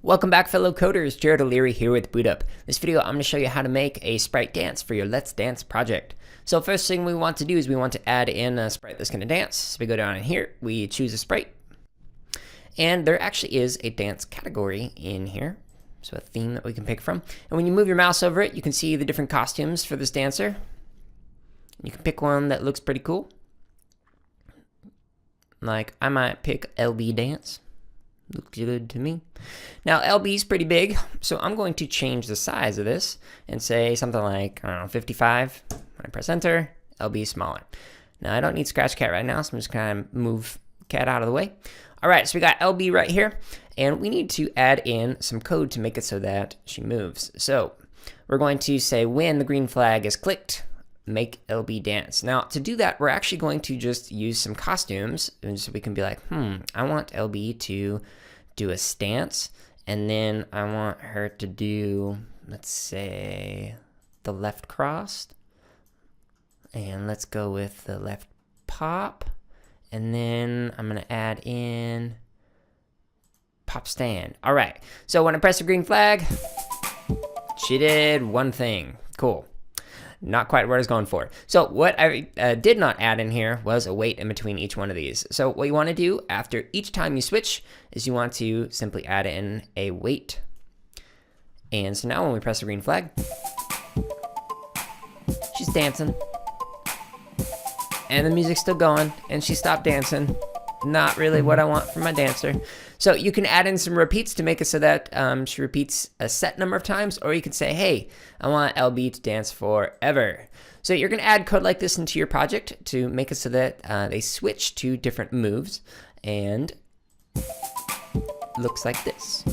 Welcome back, fellow coders. Jared O'Leary here with BootUp. This video, I'm going to show you how to make a sprite dance for your Let's Dance project. So first thing we want to do is we want to add in a sprite that's going to dance. So we go down in here, we choose a sprite, and there actually is a dance category in here. So a theme that we can pick from. And when you move your mouse over it, you can see the different costumes for this dancer. You can pick one that looks pretty cool. Like I might pick LB Dance. Looks good to me. Now LB is pretty big, so I'm going to change the size of this and say something like, I don't know, 55. When I press enter, LB is smaller. Now I don't need Scratch Cat right now, so I'm just gonna move Cat out of the way. All right, so we got LB right here, and we need to add in some code to make it so that she moves. So we're going to say when the green flag is clicked, make LB dance. Now to do that, we're actually going to just use some costumes, and so we can be like, I want LB to do a stance, and then I want her to do, let's say, the left crossed, and let's go with the left pop, and then I'm gonna add in pop stand. All right, so when I press the green flag, she did one thing. Cool. Not quite what I was going for. So what I did not add in here was a wait in between each one of these. So what you want to do after each time you switch is you want to simply add in a wait. And so now when we press the green flag, she's dancing. And the music's still going, and she stopped dancing. Not really what I want from my dancer. So you can add in some repeats to make it so that she repeats a set number of times, or you can say, hey, I want LB to dance forever. So you're gonna add code like this into your project to make it so that they switch to different moves, and looks like this.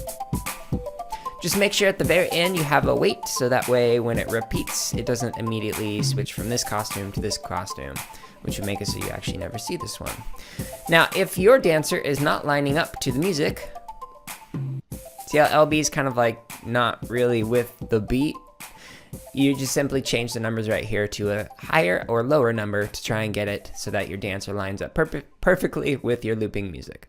Just make sure at the very end you have a wait, so that way when it repeats, it doesn't immediately switch from this costume to this costume, which would make it so you actually never see this one. Now, if your dancer is not lining up to the music, see how LB is kind of like not really with the beat? You just simply change the numbers right here to a higher or lower number to try and get it so that your dancer lines up perfectly with your looping music.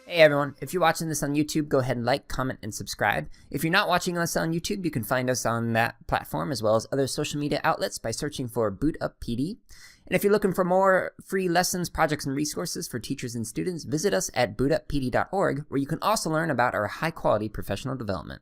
Hey everyone, if you're watching this on YouTube, go ahead and like, comment, and subscribe. If you're not watching us on YouTube, you can find us on that platform as well as other social media outlets by searching for BootUp PD. And if you're looking for more free lessons, projects, and resources for teachers and students, visit us at bootuppd.org, where you can also learn about our high-quality professional development.